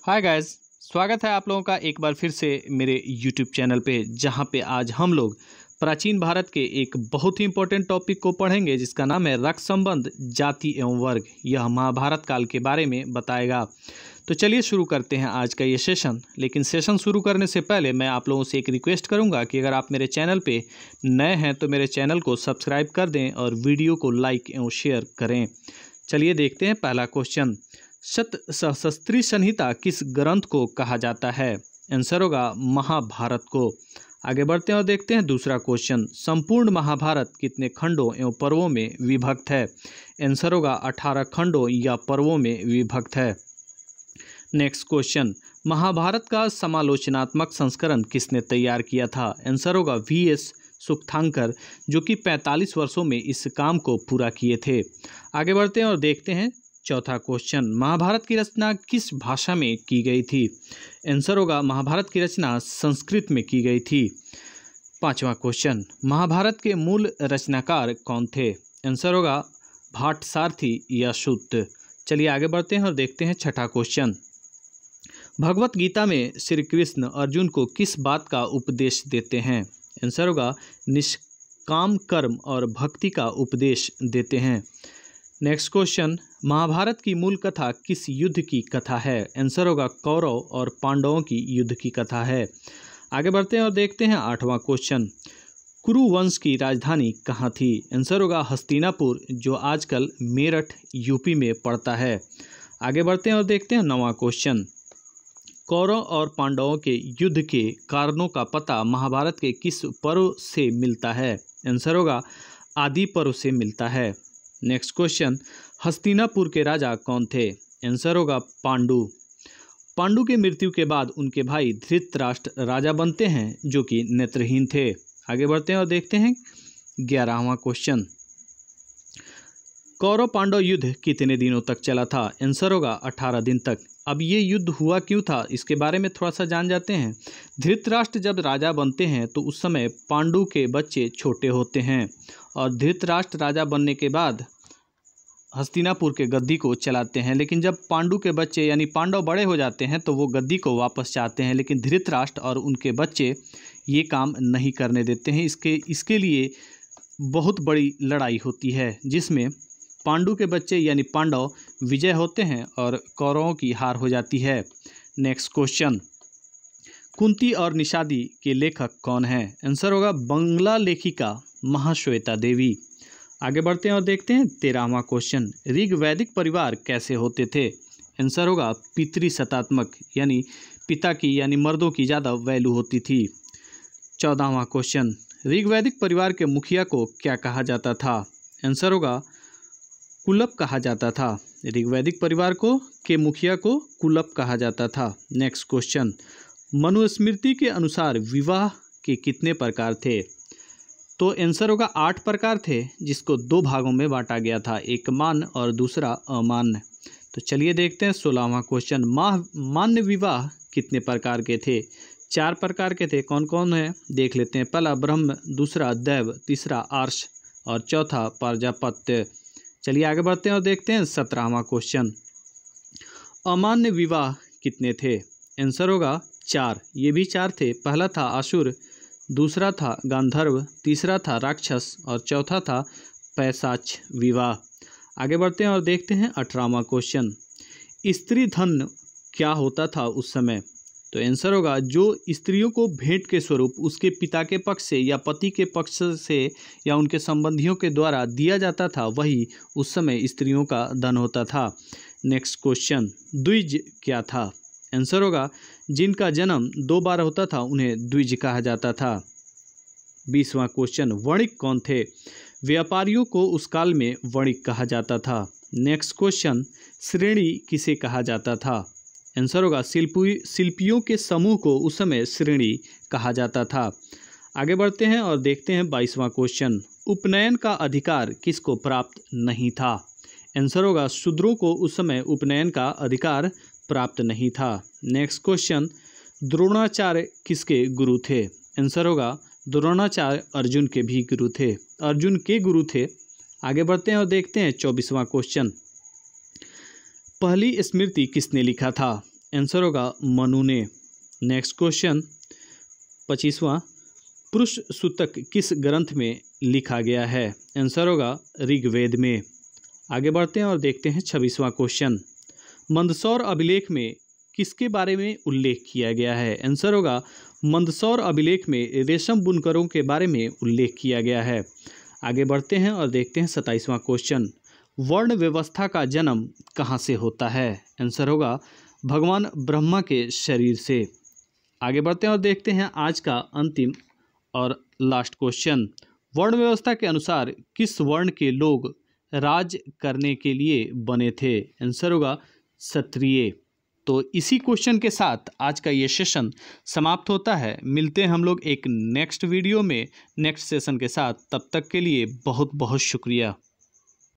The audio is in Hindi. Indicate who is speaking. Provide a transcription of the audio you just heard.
Speaker 1: हाय गाइस, स्वागत है आप लोगों का एक बार फिर से मेरे यूट्यूब चैनल पे, जहां पे आज हम लोग प्राचीन भारत के एक बहुत ही इंपॉर्टेंट टॉपिक को पढ़ेंगे जिसका नाम है रक्त संबंध, जाति एवं वर्ग। यह महाभारत काल के बारे में बताएगा। तो चलिए शुरू करते हैं आज का ये सेशन। लेकिन सेशन शुरू करने से पहले मैं आप लोगों से एक रिक्वेस्ट करूंगा कि अगर आप मेरे चैनल पे नए हैं तो मेरे चैनल को सब्सक्राइब कर दें और वीडियो को लाइक एवं शेयर करें। चलिए देखते हैं पहला क्वेश्चन। सतसहस्त्री संहिता किस ग्रंथ को कहा जाता है? आंसर होगा महाभारत को। आगे बढ़ते हैं और देखते हैं दूसरा क्वेश्चन। संपूर्ण महाभारत कितने खंडों एवं पर्वों में विभक्त है? आंसर होगा 18 खंडों या पर्वों में विभक्त है। Next question. महाभारत का समालोचनात्मक संस्करण किसने तैयार किया था? आंसर होगा वीएस सुक्थांकर, जो कि 45 वर्षों में इस काम को पूरा किए थे। आगे बढ़ते हैं और देखते हैं चौथा क्वेश्चन। महाभारत की रचना किस भाषा में की गई थी? आंसर होगा महाभारत की रचना संस्कृत में की गई थी। पांचवा क्वेश्चन। महाभारत के मूल रचनाकार कौन थे? आंसर होगा भाटसारथी या सूत। चलिए आगे बढ़ते हैं और देखते हैं छठा क्वेश्चन। भगवत गीता में श्री कृष्ण अर्जुन को किस बात का उपदेश देते हैं? आंसर होगा निष्काम कर्म और भक्ति का उपदेश देते हैं। Next question. महाभारत की मूल कथा किस युद्ध की कथा है? आंसर होगा कौरव और पांडवों की युद्ध की कथा है। आगे बढ़ते हैं और देखते हैं आठवां क्वेश्चन। कुरु वंश की राजधानी कहाँ थी? आंसर होगा हस्तिनापुर, जो आजकल मेरठ यूपी में पड़ता है। आगे बढ़ते हैं और देखते हैं नौवां क्वेश्चन। कौरव और पांडवों के युद्ध के कारणों का पता महाभारत के किस पर्व से मिलता है? आंसर होगा आदि पर्व से मिलता है। Next question. हस्तिनापुर के राजा कौन थे? आंसर होगा पांडु। पांडु के मृत्यु के बाद उनके भाई धृतराष्ट्र राजा बनते हैं, जो कि नेत्रहीन थे। आगे बढ़ते हैं और देखते हैं 11वां क्वेश्चन। कौरव पांडव युद्ध कितने दिनों तक चला था? आंसर होगा 18 दिन तक। अब ये युद्ध हुआ क्यों था, इसके बारे में थोड़ा सा जान जाते हैं। धृतराष्ट्र जब राजा बनते हैं तो उस समय पांडु के बच्चे छोटे होते हैं और धृतराष्ट्र राजा बनने के बाद हस्तिनापुर के गद्दी को चलाते हैं। लेकिन जब पांडु के बच्चे यानी पांडव बड़े हो जाते हैं तो वो गद्दी को वापस चाहते हैं, लेकिन धृतराष्ट्र और उनके बच्चे ये काम नहीं करने देते हैं। इसके लिए बहुत बड़ी लड़ाई होती है, जिसमें पांडु के बच्चे यानी पांडव विजय होते हैं और कौरवों की हार हो जाती है। Next question. कुंती और निषादी के लेखक कौन हैं? आंसर होगा बंगला लेखिका महाश्वेता देवी। आगे बढ़ते हैं और देखते हैं 13वां क्वेश्चन। ऋग वैदिक परिवार कैसे होते थे? आंसर होगा पितृसत्तात्मक, यानी पिता की यानी मर्दों की ज़्यादा वैल्यू होती थी। 14वां क्वेश्चन। ऋग वैदिक परिवार के मुखिया को क्या कहा जाता था? आंसर होगा कुलप कहा जाता था। ऋग्वैदिक परिवार के मुखिया को कुलप कहा जाता था। Next question. मनुस्मृति के अनुसार विवाह के कितने प्रकार थे? तो आंसर होगा 8 प्रकार थे, जिसको 2 भागों में बांटा गया था, एक मान्य और दूसरा अमान्य। तो चलिए देखते हैं 16वां क्वेश्चन। मान्य विवाह कितने प्रकार के थे? 4 प्रकार के थे। कौन कौन है देख लेते हैं। पहला ब्रह्म, दूसरा दैव, तीसरा आर्ष और चौथा प्रजापत्य। चलिए आगे बढ़ते हैं और देखते हैं 17वां क्वेश्चन। अमान्य विवाह कितने थे? आंसर होगा 4। ये भी 4 थे। पहला था असुर, दूसरा था गांधर्व, तीसरा था राक्षस और चौथा था पैशाच विवाह। आगे बढ़ते हैं और देखते हैं 18वां क्वेश्चन। स्त्री धन क्या होता था उस समय? तो आंसर होगा जो स्त्रियों को भेंट के स्वरूप उसके पिता के पक्ष से या पति के पक्ष से या उनके संबंधियों के द्वारा दिया जाता था, वही उस समय स्त्रियों का धन होता था। Next question. द्विज क्या था? आंसर होगा जिनका जन्म 2 बार होता था उन्हें द्विज कहा जाता था। 20वां क्वेश्चन। वणिक कौन थे? व्यापारियों को उस काल में वणिक कहा जाता था। Next question. श्रेणी किसे कहा जाता था? आंसर होगा शिल्पियों के समूह को उस समय श्रेणी कहा जाता था। आगे बढ़ते हैं और देखते हैं 22वां क्वेश्चन। उपनयन का अधिकार किसको प्राप्त नहीं था? आंसर होगा शूद्रों को उस समय उपनयन का अधिकार प्राप्त नहीं था। Next question. द्रोणाचार्य किसके गुरु थे? आंसर होगा द्रोणाचार्य अर्जुन के भी गुरु थे, अर्जुन के गुरु थे। आगे बढ़ते हैं और देखते हैं 24वां क्वेश्चन। पहली स्मृति किसने लिखा था? आंसर होगा मनु ने। नेक्स्ट क्वेश्चन 25वां, पुरुष सूतक किस ग्रंथ में लिखा गया है? आंसर होगा ऋग्वेद में। आगे बढ़ते हैं और देखते हैं 26वां क्वेश्चन, मंदसौर अभिलेख में किसके बारे में उल्लेख किया गया है? आंसर होगा मंदसौर अभिलेख में रेशम बुनकरों के बारे में उल्लेख किया गया है। आगे बढ़ते हैं और देखते हैं 27वां क्वेश्चन, वर्ण व्यवस्था का जन्म कहाँ से होता है? आंसर होगा भगवान ब्रह्मा के शरीर से। आगे बढ़ते हैं और देखते हैं आज का अंतिम और लास्ट क्वेश्चन, वर्ण व्यवस्था के अनुसार किस वर्ण के लोग राज करने के लिए बने थे? आंसर होगा क्षत्रिय। तो इसी क्वेश्चन के साथ आज का ये सेशन समाप्त होता है। मिलते हैं हम लोग एक नेक्स्ट वीडियो में नेक्स्ट सेशन के साथ। तब तक के लिए बहुत बहुत शुक्रिया।